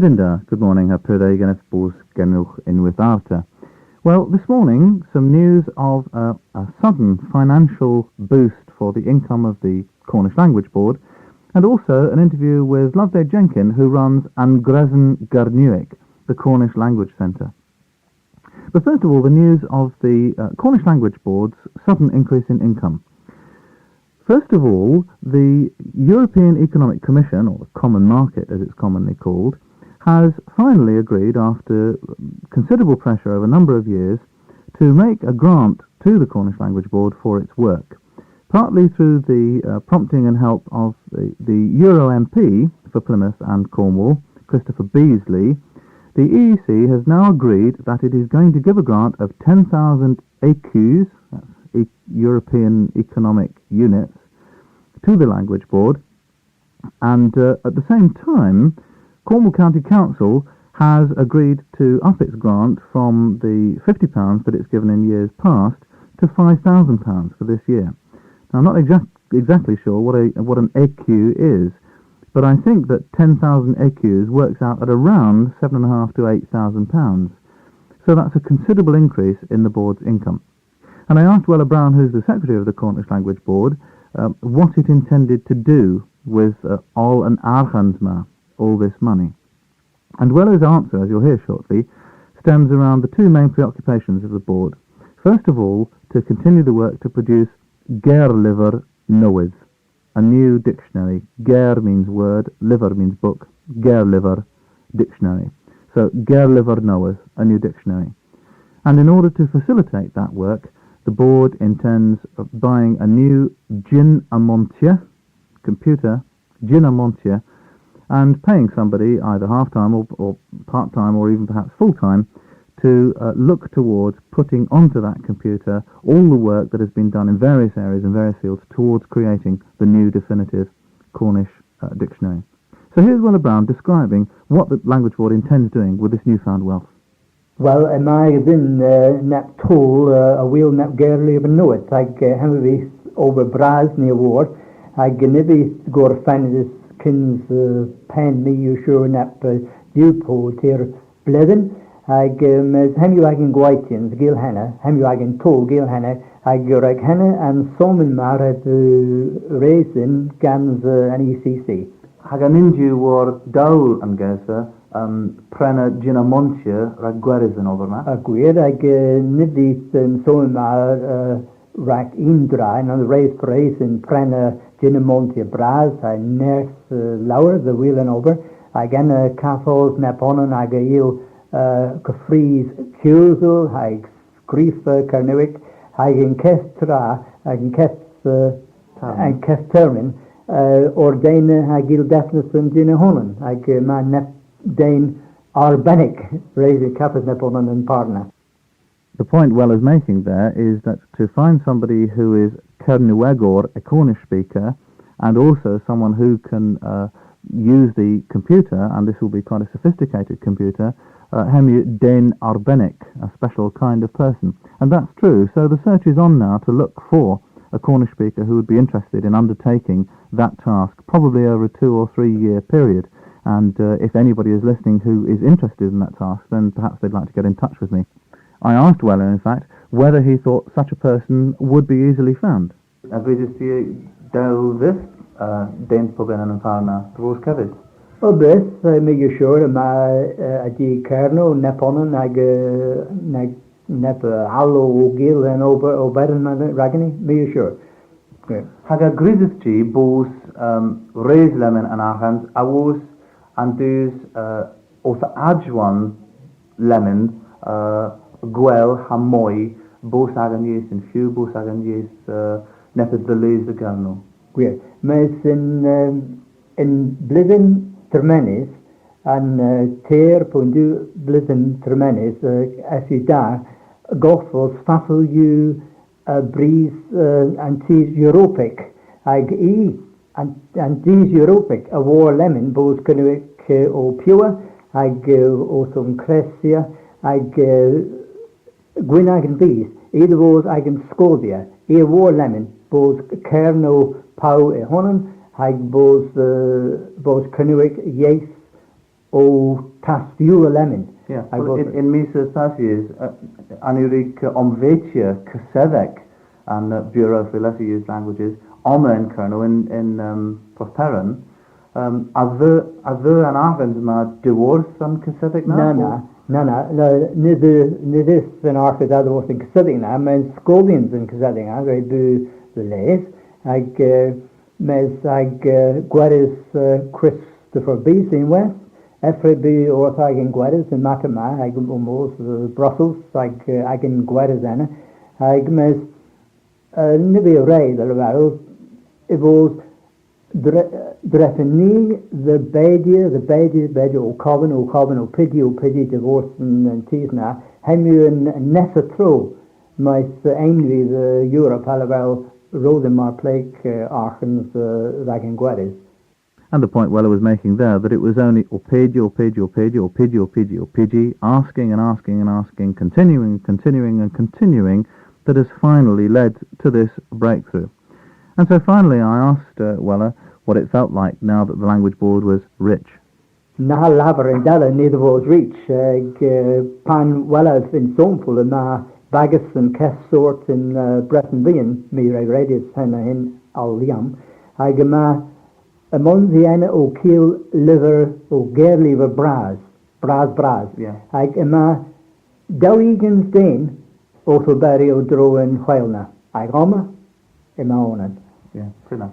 Linda, good morning. Well, this morning, some news of a sudden financial boost for the income of the Cornish Language Board, and also an interview with Loveday Jenkin, who runs Kernewek, the Cornish Language Centre. But first of all, the news of the Cornish Language Board's sudden increase in income. First of all, the European Economic Commission, or the Common Market as it's commonly called, has finally agreed, after considerable pressure over a number of years, to make a grant to the Cornish Language Board for its work, partly through the prompting and help of the Euro MP for Plymouth and Cornwall, Christopher Beasley. The EEC has now agreed that it is going to give a grant of 10,000 ECUs, that's European Economic Units, to the Language Board, and at the same time, Cornwall County Council has agreed to up its grant from the £50 that it's given in years past to £5,000 for this year. Now, I'm not exactly sure what an ECU is, but I think that 10,000 ECUs works out at around £7,500 to £8,000. So that's a considerable increase in the board's income. And I asked Wella Brown, who's the secretary of the Cornish Language Board, what it intended to do with all an argandma, all this money. And Wella's answer, as you'll hear shortly, stems around the two main preoccupations of the board. First of all, to continue the work to produce Gerliver Nowydd, a new dictionary. Ger means word, liver means book, Gerliver dictionary. So Gerliver Nowydd, a new dictionary. And in order to facilitate that work, the board intends buying a new Gin Amontia computer, Gin Amontia, and paying somebody either half-time or part-time or even perhaps full-time to look towards putting onto that computer all the work that has been done in various areas and various fields towards creating the new definitive Cornish dictionary. So here's Wella Brown describing what the Language Board intends doing with this newfound wealth. Well, I been nap tool a wheel nap gerly of know it. I have we over bras near war. I maybe go find this kins pen me you sure nap you po here bleden. I hem you again guaitians gil hanna hem you again tool gil hanna. I go like hanna and somen mar at racing gans an ECC. Hagan inju war dawl an gesa prena gina montia ragwerizan overma. A gwir ag nidis and somen mar rack indra and on the race in prena gina montia bras. I nurse lower the wheel and over. I gan cathos naponon ag il Kafries Kuzel, I grief Kernewek, I can kestra, I can kestermin, ordain I gil deafness and gina honen, I man nep dain arbenic, raising capes neponon and parna. The point Wella's making there is that to find somebody who is Kernewek or a Cornish speaker, and also someone who can use the computer, and this will be quite a sophisticated computer, hemu den arbenik, a special kind of person. And that's true. So the search is on now to look for a Cornish speaker who would be interested in undertaking that task, probably over a 2 or 3 year period. And if anybody is listening who is interested in that task, then perhaps they'd like to get in touch with me. I asked Wella, in fact, whether he thought such a person would be easily found. Oh, this, I make you sure, a di Kerno, Neponon, nep hallo gil and oberen ragani, make you sure. Haga grisischi bos reislemen an argans awos and dus osa adjuan lemon gwel hamoi bos agan yes and few bos agan yes nepes the lees the garno. Queer. Mas in Blithen Termenis, and tear pondu blizzen tremenis as you da gospels faffel you breeze and tease Europic ag and these Europic a war lemon both Kernewek o pure ag o some cressia ag gwyn ag these either was ag scodia e war lemon both Kerno pau e honan ag both Kernewek yes o tasdiula lemon. Yeah, well, in Misa Sasius, Anurik Omvetia Kasedek and Bureau for Lesser Used Languages, Oma and Colonel in Prosperan, Aver and Arvens divorce on Kasedek now? No, neither an Arvens other was in Kasedek now, men Scolians in Kasedek now, they do the lays, mes Guedes Christopher Bees in West. Every or I can Guedes in Matama, I can almost Brussels, I can Guedes in I miss Nibby Ray the Lavaro. It was Drefini, the Badia, or Cobbin, or Piddy, divorce and Tisna, Hemu and Nessa Tro, my Ainley, the Europe, Halavell, Rodemar Plague, Archens, Ragan Guedes. And the point Weller was making there, that it was only Pidgey, asking, continuing, that has finally led to this breakthrough. And so finally I asked Weller what it felt like now that the language board was rich. Na laver and della neither was rich. Pan Weller in Somful and na bagus and kess sort in Breton Vian, me radius in Al Liam. I gama among the ene o kill liver o gerliver bras. Yeah. I ema Dowigans Dane autoberry o droen Whailna. I goma ema onan. Yeah, pretty.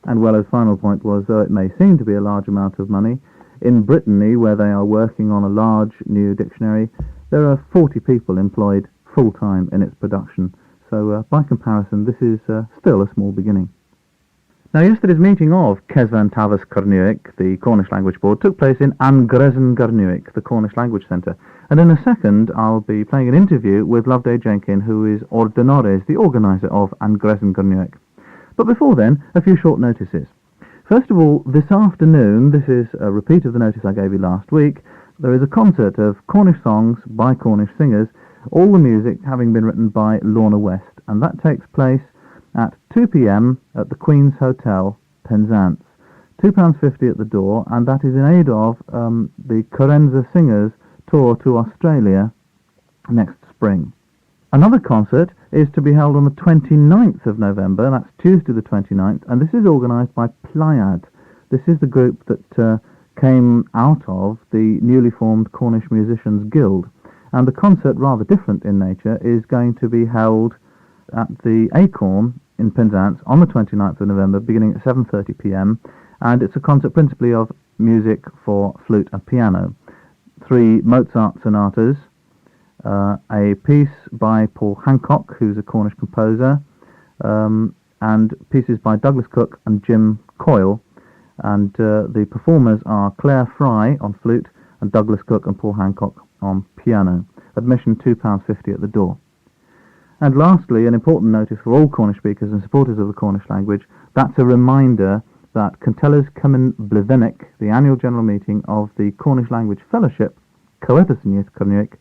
And Weller's final point was, though it may seem to be a large amount of money, in Brittany, where they are working on a large new dictionary, there are 40 people employed full-time in its production. So by comparison, this is still a small beginning. Now, yesterday's meeting of Kesvan Tavis Kernewek, the Cornish Language Board, took place in Angrezyn Kernewek, the Cornish Language Centre. And in a second, I'll be playing an interview with Loveday Jenkin, who is Ordinores, the organiser of Angrezyn Kernewek. But before then, a few short notices. First of all, this afternoon, this is a repeat of the notice I gave you last week, there is a concert of Cornish songs by Cornish singers, all the music having been written by Lorna West, and that takes place at 2 p.m. at the Queen's Hotel, Penzance. £2.50 at the door, and that is in aid of the Corenza Singers tour to Australia next spring. Another concert is to be held on the 29th of November, that's Tuesday the 29th, and this is organised by Pleiad. This is the group that came out of the newly formed Cornish Musicians Guild, and the concert, rather different in nature, is going to be held at the Acorn in Penzance on the 29th of November, beginning at 7:30 p.m, and it's a concert principally of music for flute and piano. 3 Mozart sonatas, a piece by Paul Hancock, who's a Cornish composer, and pieces by Douglas Cook and Jim Coyle, and the performers are Claire Fry on flute and Douglas Cook and Paul Hancock on piano. Admission £2.50 at the door. And lastly, an important notice for all Cornish speakers and supporters of the Cornish language, that's a reminder that Cantella's Cumin Blivenik, the annual general meeting of the Cornish Language Fellowship, Coethysnius Kernewek,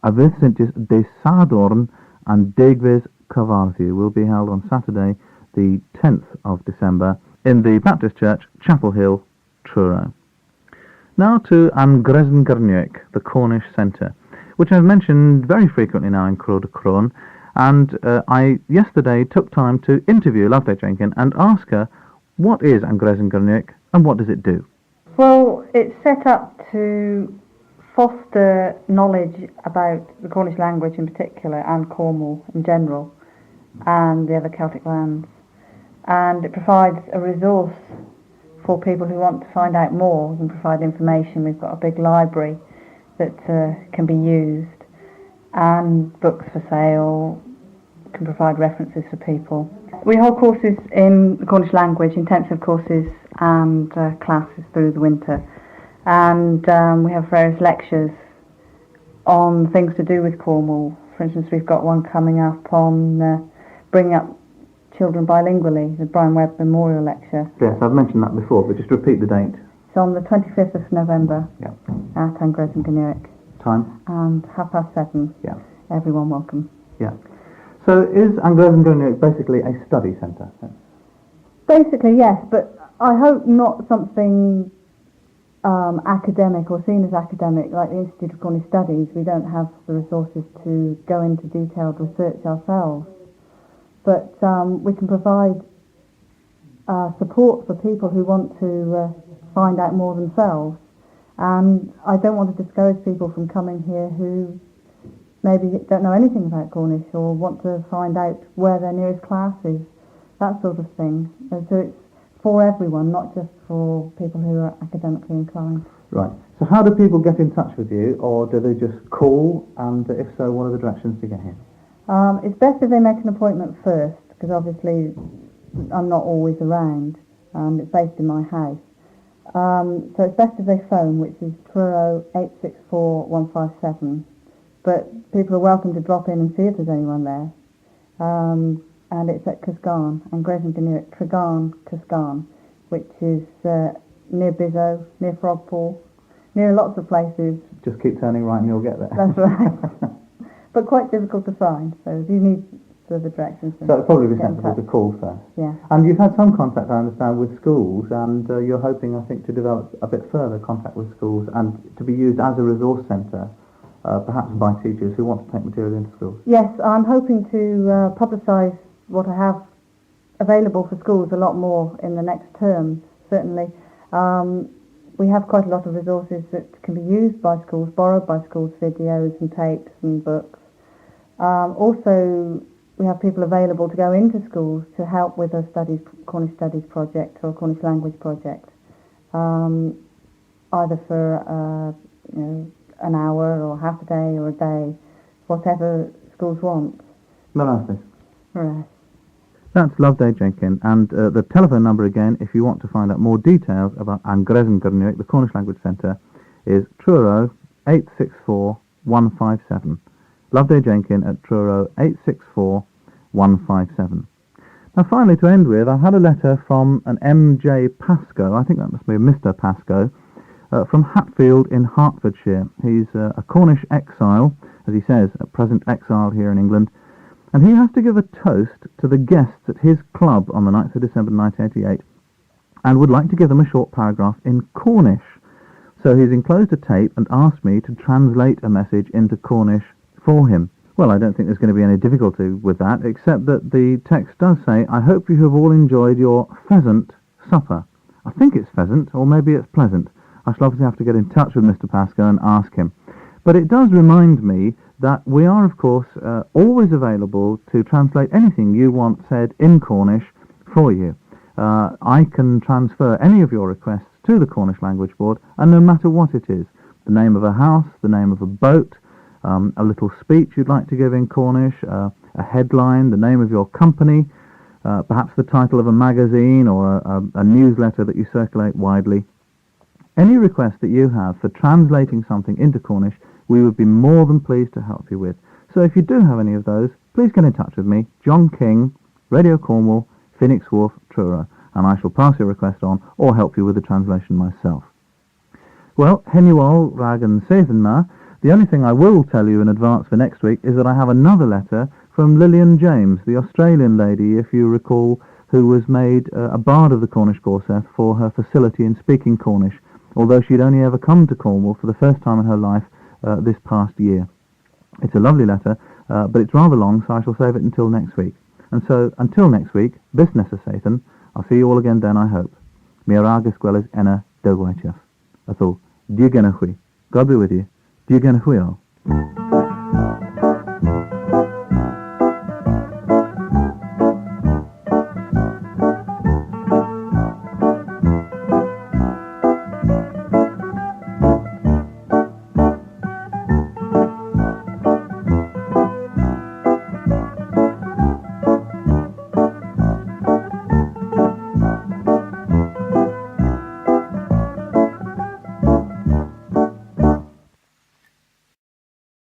Aviscentis de Sadorn and Degves Cavarthi will be held on Saturday, the 10th of December, in the Baptist Church, Chapel Hill, Truro. Now to Angrezyn Kernewek, the Cornish Centre, which I've mentioned very frequently now in Kroeder Kroghen, and I yesterday took time to interview Loveday Jenkin and ask her, what is Angrezyn Kernewek and what does it do? Well, it's set up to foster knowledge about the Cornish language in particular and Cornwall in general and the other Celtic lands, and it provides a resource for people who want to find out more. We can provide information. We've got a big library that can be used, and books for sale, can provide references for people. We hold courses in the Cornish language, intensive courses and classes through the winter. And we have various lectures on things to do with Cornwall. For instance, we've got one coming up on bringing up children bilingually, the Brian Webb Memorial Lecture. Yes, I've mentioned that before, but just repeat the date. It's on the 25th of November at Kernewek. Time? And 7:30. Yeah. Everyone welcome. Yeah. So is Kernewek basically a study centre? Basically, yes, but I hope not something academic or seen as academic, like the Institute of Cornish Studies. We don't have the resources to go into detailed research ourselves, but we can provide support for people who want to find out more themselves. And I don't want to discourage people from coming here who maybe don't know anything about Cornish or want to find out where their nearest class is, that sort of thing. And so it's for everyone, not just for people who are academically inclined. Right. So how do people get in touch with you, or do they just call? And if so, what are the directions to get here? It's best if they make an appointment first, because obviously I'm not always around. It's based in my house. So it's best if they phone, which is 864-157. But people are welcome to drop in and see if there's anyone there. And it's at Cysgarn, and Kernewek, Tregarn, Cysgarn, which is near Bizzo, near Frogpool, near lots of places. Just keep turning right and you'll get there. That's right. But quite difficult to find, so if you need further directions... So it'd probably be sensible to call first. Yeah. And you've had some contact, I understand, with schools, and you're hoping, I think, to develop a bit further contact with schools and to be used as a resource centre, perhaps by teachers who want to take material into schools. Yes, I'm hoping to publicise what I have available for schools a lot more in the next term, certainly. We have quite a lot of resources that can be used by schools, borrowed by schools, videos and tapes and books. Also, we have people available to go into schools to help with a Cornish Studies project or a Cornish language project, either for an hour or half a day or a day, whatever schools want. Marathis. Right. That's Loveday Jenkin, and the telephone number again, if you want to find out more details about Kernewek, the Cornish Language Centre, is Truro 864 157. Loveday Jenkin at Truro 864 157. Now finally, to end with, I had a letter from an M.J. Pascoe, I think that must be a Mr. Pascoe, from Hatfield in Hertfordshire. He's a Cornish exile, as he says, at present exiled here in England, and he has to give a toast to the guests at his club on the 9th of December 1988, and would like to give them a short paragraph in Cornish. So he's enclosed a tape and asked me to translate a message into Cornish for him. Well, I don't think there's going to be any difficulty with that, except that the text does say, "I hope you have all enjoyed your pheasant supper." I think it's pheasant, or maybe it's pleasant. I shall obviously have to get in touch with Mr. Pascoe and ask him. But it does remind me that we are, of course, always available to translate anything you want said in Cornish for you. I can transfer any of your requests to the Cornish Language Board, and no matter what it is, the name of a house, the name of a boat, a little speech you'd like to give in Cornish, a headline, the name of your company, perhaps the title of a magazine or a newsletter that you circulate widely. Any request that you have for translating something into Cornish, we would be more than pleased to help you with. So if you do have any of those, please get in touch with me, John King, Radio Cornwall, Phoenix Wharf, Truro, and I shall pass your request on or help you with the translation myself. Well, Henual Ragan Sevenma, the only thing I will tell you in advance for next week is that I have another letter from Lillian James, the Australian lady, if you recall, who was made a bard of the Cornish Gorseth for her facility in speaking Cornish, although she'd only ever come to Cornwall for the first time in her life this past year. It's a lovely letter, but it's rather long, so I shall save it until next week. And so, until next week, business as Satan, I'll see you all again then, I hope. Mi aragus gwelys enna delwaitias. That's all. Diogena hui. God be with you. Diogena hui all.